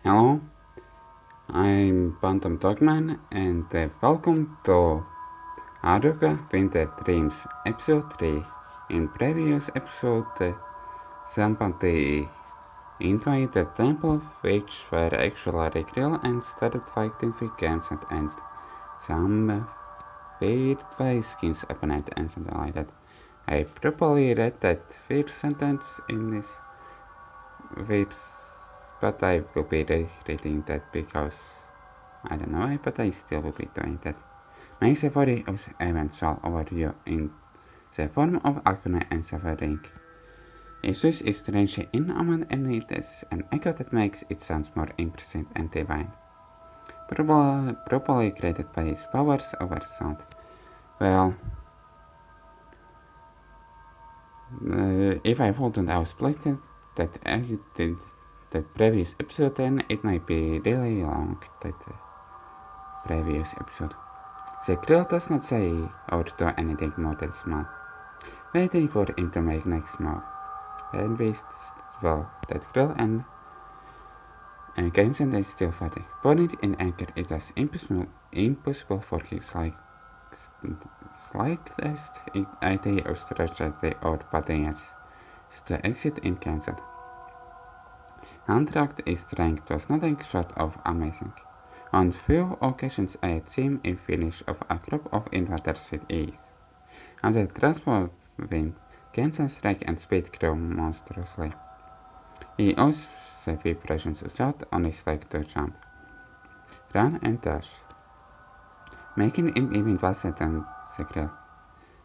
Hello, I'm PhantomDogman and welcome to Haruka Winter Dreams episode 3. In previous episode, somebody invaded the temple which were actually real and started fighting with Genzan and some weird skins opponent and something like that. I probably read that first sentence in this verse, but I will be reading that because I don't know why, but I still will be doing that. My safari of eventual overview in the form of agony and suffering. Jesus is strangely inhuman and it is an echo that makes it sound more impressive and divine. Probably created by his powers over sound. Well, if I wouldn't have split that I did the previous episode, then it might be really long, that previous episode. The grill does not say or do anything more than smile, waiting for him to make next move. And we well, that grill and Genzan is still fighting. Burning in anger, it is impossible for his slightest idea of strategy or patience to exit in Genzan. Handtracked his strength was nothing short of amazing. On few occasions I had seen him finish off a group of invaders with ease. On the transport wing, Genzan's strength and speed grew monstrously. He used the vibrations shot on his leg to jump, run and dash, making him even faster than the grill.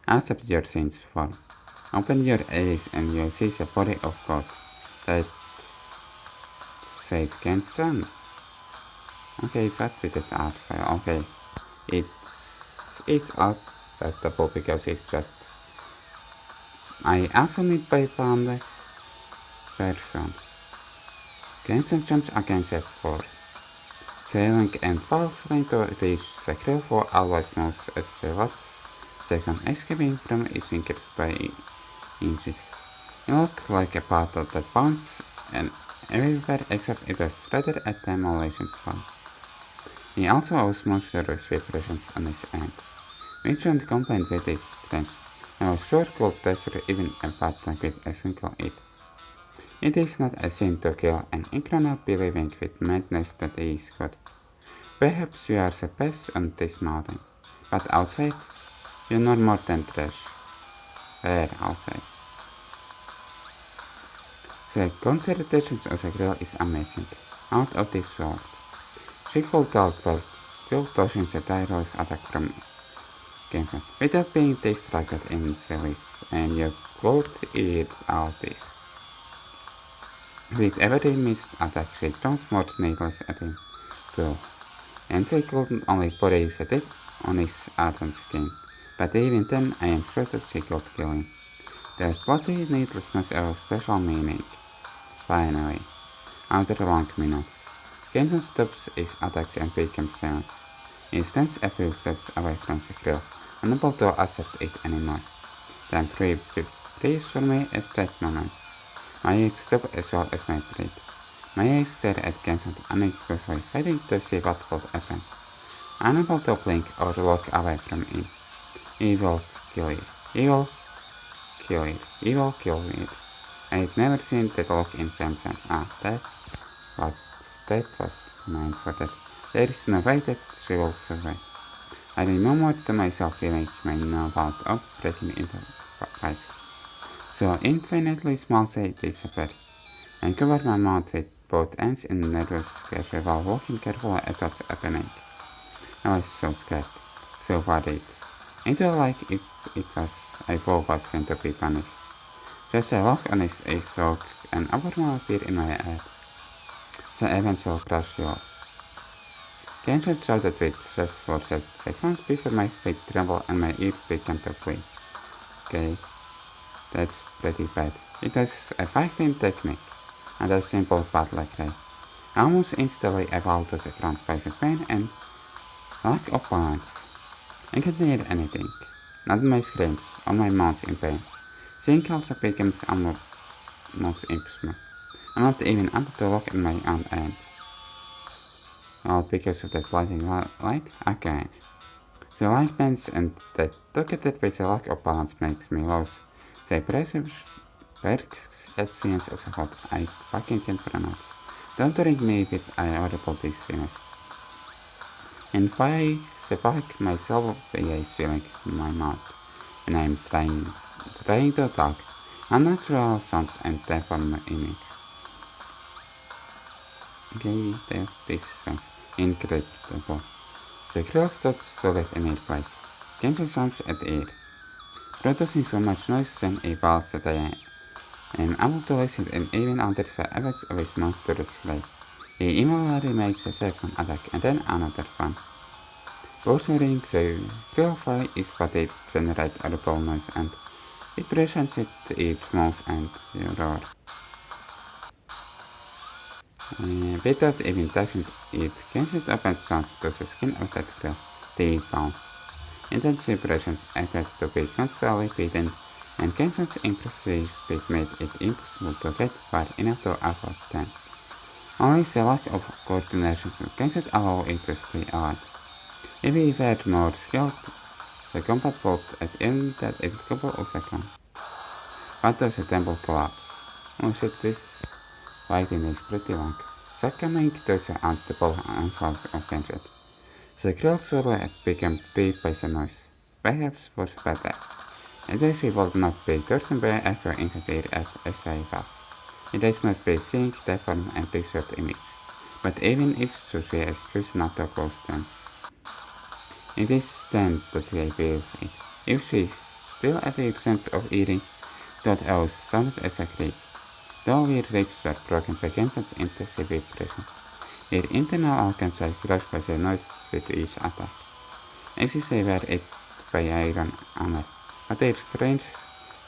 Accept your sins form. Open your eyes and you see the body of God. That said Genzan. Okay, that's with the art style. Okay, it's acceptable because it's just I also need by found that version. Genzan jumps against the floor, sailing and falls trying to reach the grill for always moves as the last second escaping from his fingers by inches. It looked like a battle that bounced and everywhere except it was rather a demolition spot. He also owes monstrous vibrations on his end, which when combined with his strength, I was sure could destroy even a battle with a single hit. It is not a sin to kill an incarnate believing with madness that he is good. Perhaps you are the best on this mountain, but outside, you're not more than trash. Where outside? The concentration of the girl is amazing, out of this world. She could talk while still dodging the tireless attack from Genzan without being distracted in the least, and you could eat all this. With every missed attack, she throws more needles at him, too, and she could only put a dip on his advanced skin, but even then I am sure that she could kill him. The bloody needles must have a special meaning. Finally, after long minutes, Genzan stops his attacks and becomes silent. He stands a few steps away from the grill, unable to accept it anymore. Time freeze for me at that moment. My eyes stop as well as my breath. My eyes stare at Genzan unequivocally, waiting to see what would happen. Unable to blink or look away from him. He will kill it. He will kill it. He will kill it. I had never seen that look in Genzan. That was meant for that. There is no way that she will survive. I remembered to myself feeling my nerve out of breaking into life. So infinitely small they disappear, and covered my mouth with both ends in nervous scared while walking carefully at what's happening. I was so scared, so worried. It felt like it was I thought was going to be punished. Just a look on his face broke an overwhelming fear in my head. The eventual crash you off. Genzan shouted with just for seconds before my feet trembled and my ears began to bleed. Okay, that's pretty bad. It was a fighting technique, and a simple battle cry. Almost instantly I fell to the ground by the pain and lack of balance. I couldn't hear anything, not my screams or my moans in pain. Seeing also becomes almost impossible. I'm not even able to look in my own hands. Well, because of that blinding light, again. The light bends and that together with the lack of balance makes me lose the perceptions of the hot I fucking can pronounce. Don't ring me with audible dizziness. And why the fuck myself is feeling in my mouth, and I'm trying to talk. Unnatural sounds and deform image. Okay, this sounds incredible. The girl stops solid in her place. Genzan jumps at the air, producing so much noise when he falls that I am able to listen and even under the effects of his monstrous slave. He immediately makes a second attack and then another one. Pursuing the girl fly is what it generates audible noise and it presents it its mouth and roar. Without even touching it, Genzan opens sounds to the skin of that girl. They pound. Intense vibrations appears to be constantly beaten, and Genzan's impressive speed made it impossible to get far enough to avoid them. Only the lack of coordination Genzan allowed it to stay alive. If he were more skilled, the combat would have ended that in a couple of seconds. But does the temple collapse? Oh shit, this fighting is pretty long. Succumbing to the unstable onslaught of Genzan. The girl surely had become deep by the noise, perhaps for the better. And she would not be certain by echo interfere as I was. It must be seeing deformed and distorted image. But even if so, she is choosing not to close them. It is then that she feels it. If she still has a sense of hearing, that else sounded as a creak. Though her ribs were broken by Genzan's intensive vibration. Her internal organs are crushed by the noise with each attack. As if they were hit by iron armor, but their strange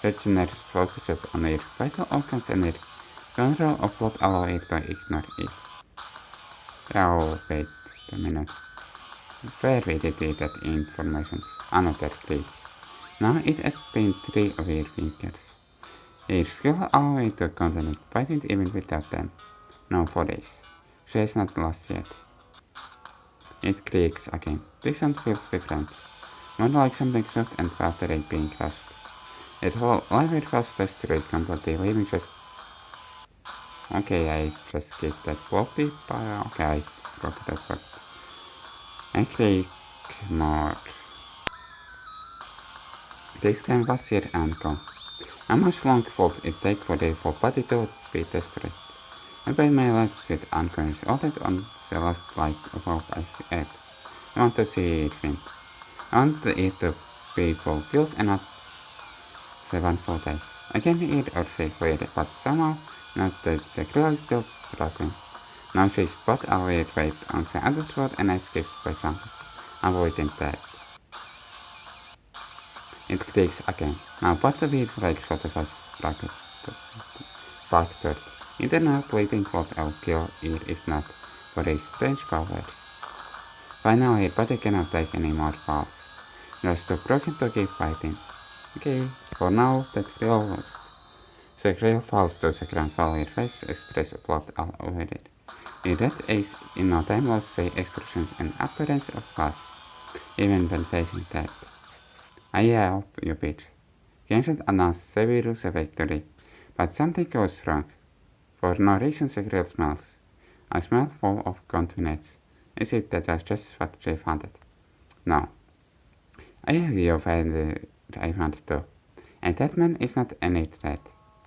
regenerates focused on their vital organs and their control of what allow it to ignore it. Oh, wait a minute. Where we did that information's another click. Now it had been 3 of her fingers. Her skill allowed it to continue fighting even without them. Now for days. She has not lost yet. It creaks again. This sound feels different. More like something soft and watery being crushed. It whole library was destroyed completely, leaving just... Okay, I just skipped that floppy, but okay, I broke that part. I click more. This time was her ankle. How much longer would it take for the full body to be destroyed? I bite my lips with unconscious outlet on the last light of hope I had. I want to see it faint. I want it to be fulfilled and not the one for days. I can eat or say clearly, but somehow not that the girl is still struggling. Now she's put away weight on the other foot and escapes by something, avoiding that. It clicks again. Now part of it like sort of a fractured. Internal bleeding would kill it if not for his strange powers. Finally, her body cannot take any more falls. Just too broken to keep fighting. Okay, for now, that girl lost. The girl falls to the ground while her face is stress of blood all over it. In that is in no time lost the expressions and appearance of loss, even when facing death. I help you, bitch. Genzan announced Severus a victory, but something goes wrong. For no reason the girl smells. A smell full of confidence. Is it that was just what she wanted? No. I have you find I want to. And that man is not any threat.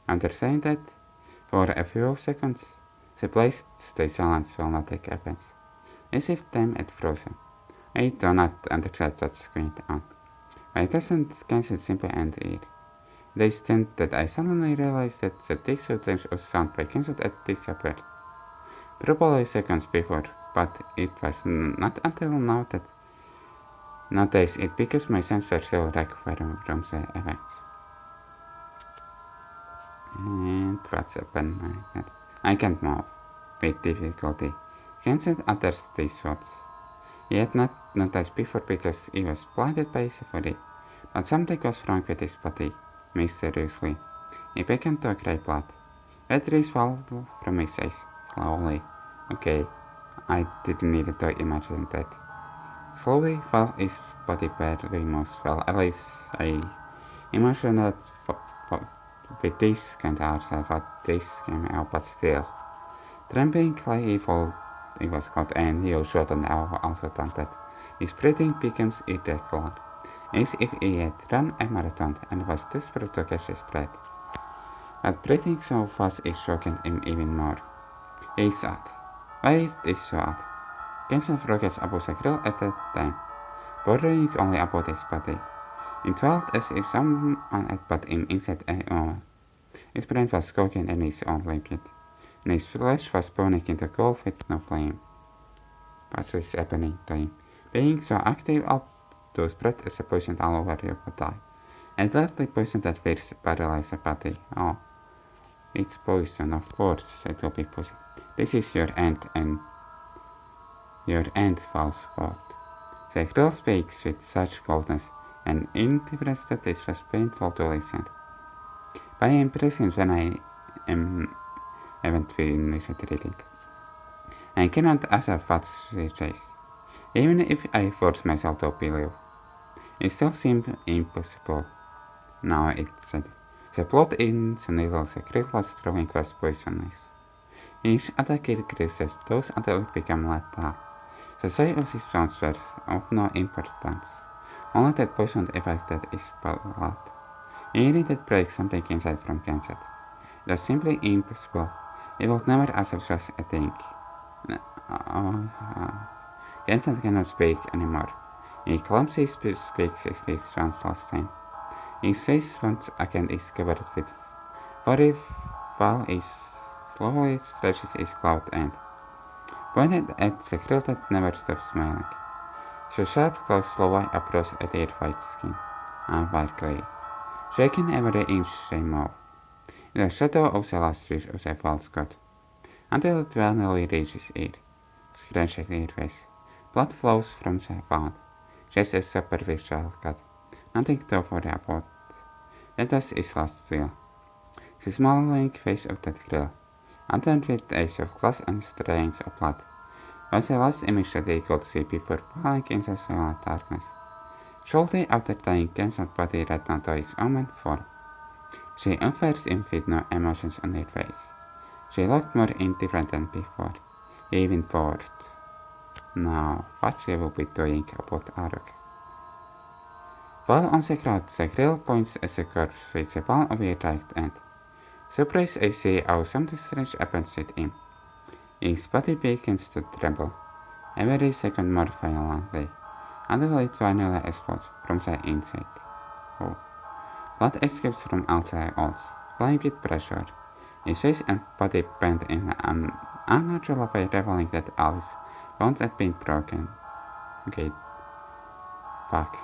After saying that, for a few seconds, the place stays silent while nothing happens. As if time had frozen. I do not understand what's going on. Why doesn't Genzan simply end here? It is then that I suddenly realized that the distortion of sound by Genzan had disappeared. Probably seconds before, but it was not until now that noticed it because my senses were still recovering from the effects. And what's happened? I can't move with difficulty. Genzan utters these words. He had not noticed before because he was blinded by Sephori, but something was wrong with his body, mysteriously. He began to cry blood. Batteries fell from his eyes, slowly. Okay, I didn't need to imagine that. Slowly, while his body barely moves, well, at least I imagine that with this kind of outside, what this came out, but still. Trembling like he was caught, and he shot an hour also done that. His breathing becomes irregular, as if he had run a marathon and was desperate to catch his breath. But breathing so fast is shocking him even more. He is sad. Why is this so odd? Genzan forgets about the grill at that time, bothering only about his body. It felt as if someone had put him inside a oven. His brain was cooking in his own liquid, and his flesh was burning into coal with no flame. What is happening to him? Being so active up to spread as a poison all over your body. A deadly poison that will paralyze the body. Oh, it's poison, of course, it will be poison. This is your end, and your end, false god. The girl speaks with such coldness and indifference that it was painful to listen. But I am present when I haven't finished reading. I cannot accept what she says, even if I force myself to believe. It still seems impossible. Now it said. The blood in the needle the grill was throwing was poisonous. Each attack increases, those until it became lethal. The size of these wounds were of no importance. Only that poison affected his blood. He needed to break something inside from Genzan. It was simply impossible. It would never accept such a thing. Genzan cannot speak anymore. He clumsily speaks his once last time. His face once again is covered with furry while he slowly stretches his cloud end, pointed at the grill that never stops smiling. The sharp claws slowly approach at their white skin, and white clay, shaking every inch they move. In the shadow of the last wish of the false god, until it finally reaches it, scratching their face. Blood flows from the wound, just a superficial cut. Nothing to worry about. That was his last will. The smiling face of that girl, adorned with eyes of glass and strands of blood, was the last image that he could see before falling into silent darkness. Shortly after dying, Genzan's body returned to its own form. She unfazed him with no emotions on her face. She looked more indifferent than before, even bored. Now, what she will be doing about Haruka? While on the ground, the grill points at the corpse with the palm of her right hand. Surprised, I see how something strange happens with him. His body begins to tremble, every second more violently, until it finally explodes from the inside. Oh. Blood escapes from outside walls, flying with pressure. His face and body bend in an unnatural way, revealing that all his bones had been broken. Okay. Fuck.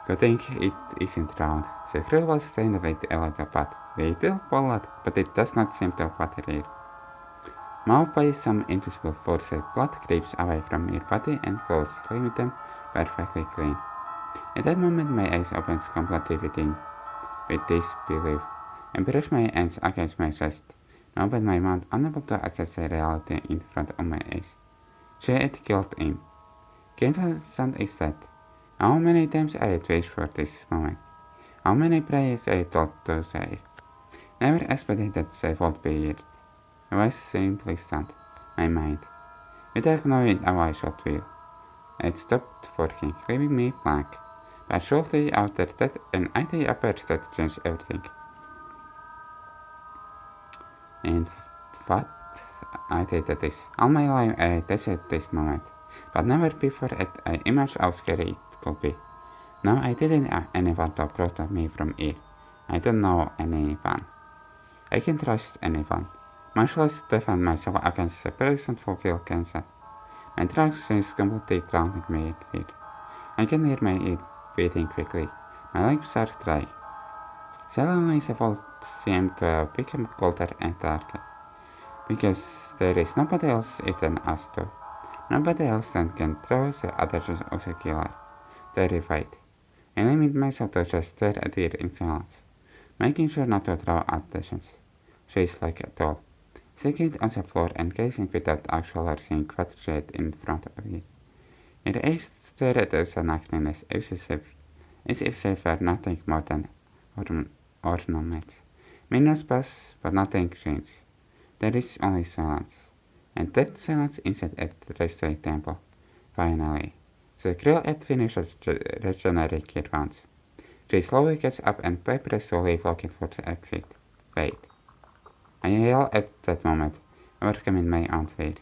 Good thing it isn't round. The grill was stained with a little blood, little blood, but it does not seem to water here. Moved by some invisible force, the blood creeps away from your body and flows, leaving them perfectly clean. At that moment, my eyes open completely with disbelief, and brush my hands against my chest, and open my mouth, unable to access the reality in front of my eyes. She had killed him. Genzan is dead. How many times I had wished for this moment. How many prayers I had thought to say. Never expected that they would be here. I was simply stunned. My mind, without knowing how I should feel, had stopped working, leaving me blank. But shortly after that, an idea appears that changed everything. And what idea that is? All my life I had tested this moment, but never before had I imagined how scary it could be. Now I didn't have anyone to protect me from it. I don't know anyone. I can trust anyone, much less defend myself against the person who killed Genzan. My trust is completely drowning me here. I can hear my head beating quickly. My lips are dry. Suddenly the world seemed to have become colder and darker, because there is nobody else than us two. Nobody else that can throw the attention of the killer. Terrified, I limit myself to just stare at her in silence, making sure not to draw attention. She is like a doll, sitting on the floor and gazing without actually seeing what she had in front of it. Her eyes stared at the nothingness as if they were nothing more than ornaments. Minutes pass, but nothing changes. There is only silence. And that silence inside at the railway temple. Finally, the girl had finished regenerating once. She slowly gets up and prepares to leave looking for the exit. Wait. I yell at that moment, overcoming my own fear.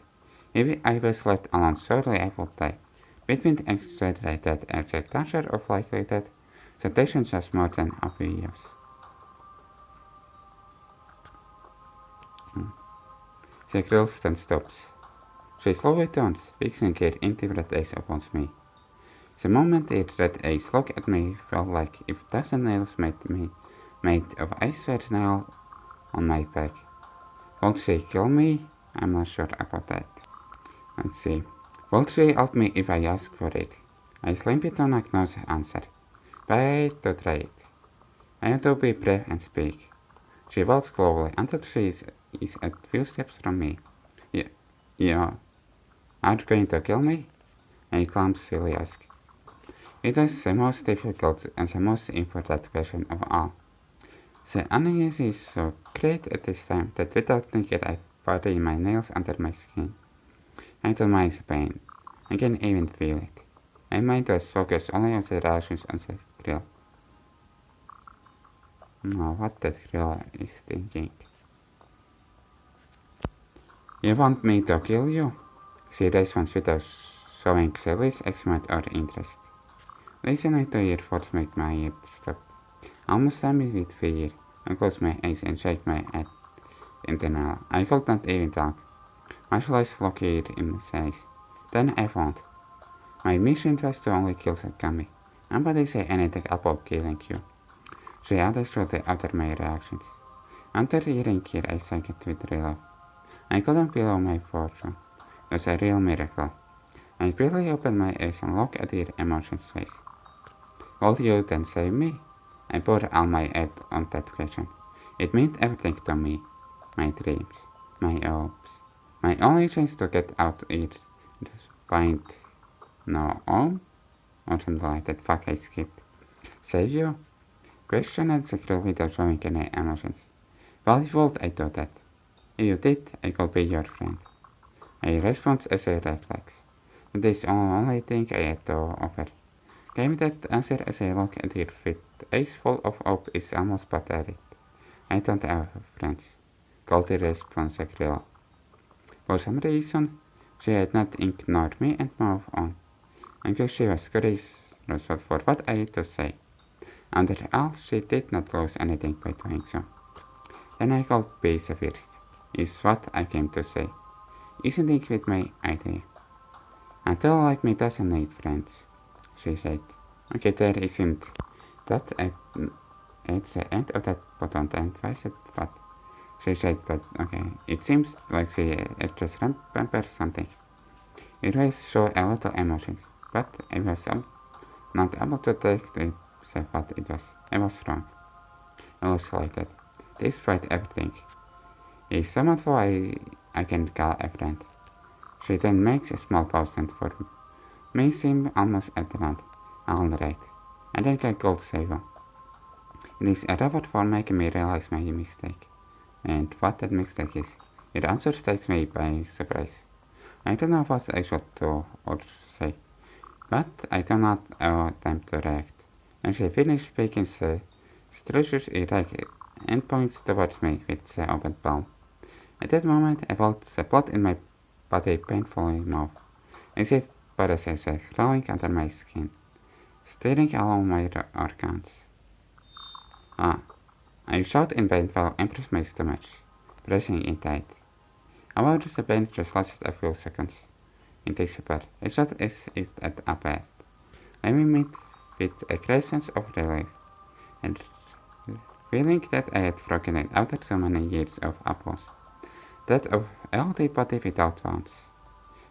If I was left alone, surely I would die. Between exaggerated and the danger of likely death, the tension was more than obvious. The girl then stops. She slowly turns, fixing her indifferent eyes upon me. The moment her red eyes looked at me felt like if dozen nails made of ice were nailed on my back. Would she kill me? I'm not sure about that. Let's see. Would she help me if I ask for it? I slam it on no answer. But to try it. I have to be brave and speak. She walks slowly until she is a few steps from me. Yeah. Are you going to kill me? I clumsily ask. It is the most difficult and the most important question of all. The unease is so great at this time that without thinking I bury my nails under my skin. I don't mind the pain. I can even feel it. My mind was focused only on the reactions on the grill. No, what that grill is thinking. You want me to kill you? She responds without showing the least excitement or interest. Listening to her words made my head stop. Almost me with fear. I close my eyes and shake my head internally. I could not even talk, much less look her in the eyes. Then I found. My mission was to only kill the kami. Nobody say anything about killing you. She understood after my reactions. After hearing her, I sank with relief. I couldn't believe my fortune. It was a real miracle. I barely opened my eyes and looked at her emotions face. Will you then save me? I poured all my head on that question. It meant everything to me. My dreams, my hopes, my only chance to get out here. Find no home? Or something like that. Fuck, I skipped. Save you? Questioned the girl without showing any emotions. Why would I do that? If you did, I could be your friend. I responded as a reflex. It is the only thing I had to offer. Gave that answer as I look at her with eyes full of hope is almost pathetic. I don't have friends. Coldly responds the girl. For some reason, she had not ignored me and moved on. I guess she was curious for what I had to say. After all, she did not lose anything by doing so. Then I could be the first, is what I came to say. Isn't it with my idea? A girl like me doesn't need friends, she said. Okay, there isn't that at the end of that button, and I said what? She said, but okay, it seems like she just remembers something. It was show a little emotions, but I was not able to say what it was. I was wrong. Illustrated. Despite everything, is someone who I can call a friend. She then makes a small pause and for me seem almost at the end. Alright, I think I could save you. It is a reward for making me realize my mistake. And what that mistake is. Your answer takes me by surprise. I don't know what I should do or say, but I do not have time to react. And she finished speaking, stretches her right and points towards me with the open palm. At that moment, I felt the blood in my body painfully move, as if parasites were crawling under my skin, stirring along my organs. I shot in pain while I pressed my stomach, pressing it tight. However, the pain just lasted a few seconds. In despair, I thought as if it appeared. I met with a great sense of relief, and feeling that I had broken it after so many years of abuse. That of a healthy body without wounds.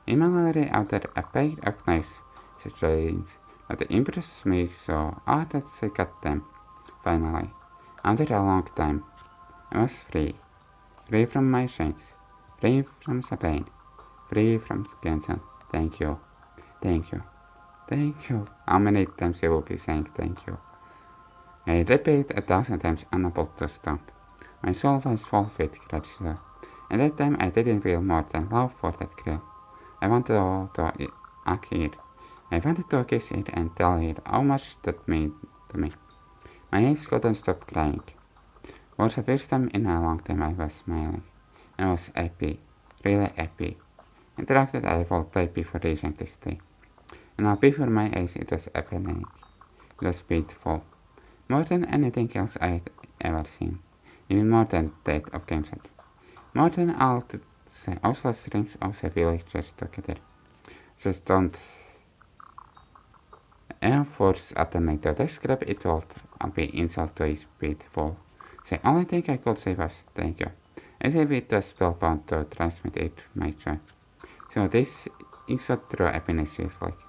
Immediately after a pair of nice situations that impressed me so hard that I got them. Finally, after a long time, I was free from my chains, free from the pain, free from Genzan. Thank you, thank you, thank you. How many times you will be saying thank you? I repeat 1,000 times, unable to stop. My soul was full with gratitude. At that time, I didn't feel more than love for that girl. I wanted to hug her. I wanted to kiss her and tell her how much that meant to me. My eyes couldn't stop crying. For the first time in a long time, I was smiling. I was happy, really happy. Interrupted, I felt happy for reaching this day. And now before my eyes, it was happening. It was beautiful. More than anything else I had ever seen. Even more than that of Genzan. More than all the houseless dreams of the villagers together. Just don't force attempt to describe it would be insult to his beautiful. The only thing I could say was thank you. As if it was spellbound to transmit it my joy. So this is what true happiness feels like.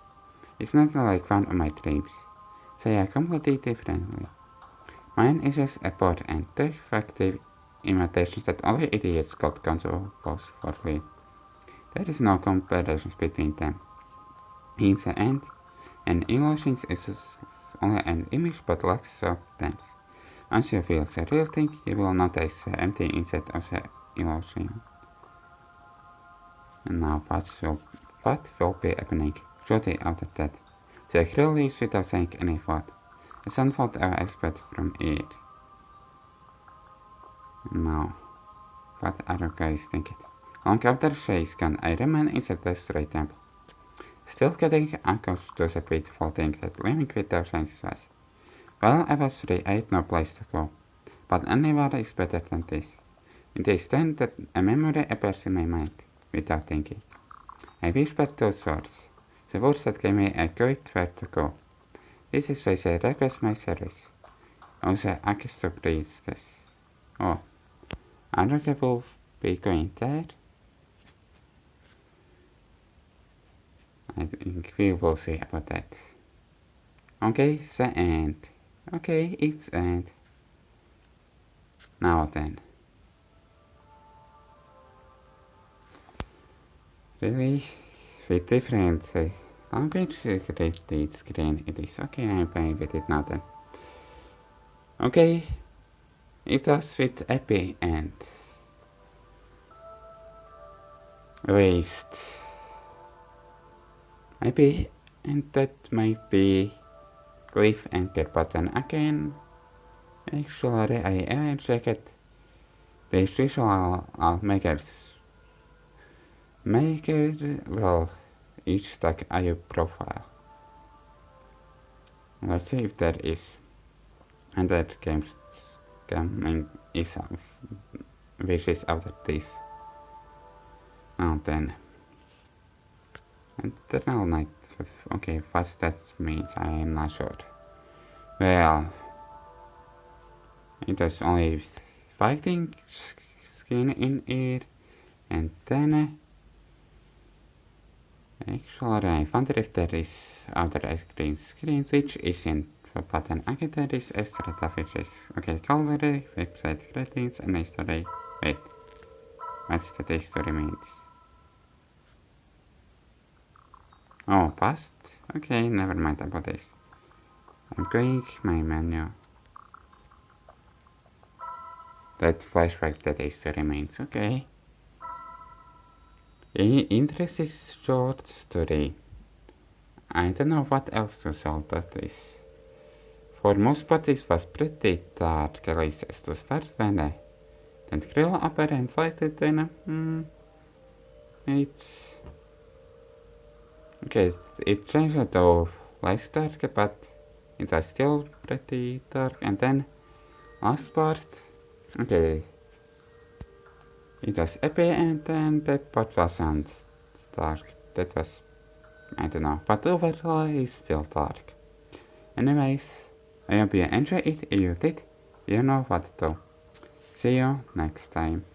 It's not like one of my dreams. They are completely differently. Mine is just a poor and defective imitation that only idiots could compose for free. There is no comparison between them. In the end, an illusion is only an image but lacks substance. Once you feel the real thing, you will notice the empty inside of the illusion. And now what will be happening shortly after that? The girl leaves without saying any thought. A sunfold I expect from it. Now, what Haruka is thinking. Long after she is gone, I remain in the destroyed temple. Still getting accustomed to the beautiful thing that living without senses was. While I was free, I had no place to go. But anywhere is better than this. It is then that a memory appears in my mind, without thinking. I whispered those words, the words that gave me a great where to go. This is why they request my service. Also, access to priestess. Oh, Haruka will be going there? I think we will see about that. Okay, the end. Okay, it's end. Now then. Really? With different language rated screen it is. Okay, I'm playing with it now then. Okay, it was with happy end. Waste. Maybe, and that might be cliffhanger button again. Actually, I haven't checked this visual makers. Maker will each tag a profile. Let's see if there is. And that games coming is wishes after this. Now then. Eternal night. Okay, what that means I am not sure. Well, it was only fighting skin in it, and then actually I wonder if there is other screen which isn't the button. Okay, there is a strata which is okay, Calvary, website greetings, and history. Wait, what's that history means? Oh, past? Okay, never mind about this. I'm going my menu. That flashback that history means, okay. Interest is short story. I don't know what else to sell that is. For most part it was pretty dark, at least as to start when I didn't grill up and fight it then it's okay, it changed to less dark, but it was still pretty dark. And then last part, okay, it was happy, and then that part wasn't dark. That was, I don't know, but overall it's still dark. Anyways, I hope you enjoyed it. If you did, you know what to do. See you next time.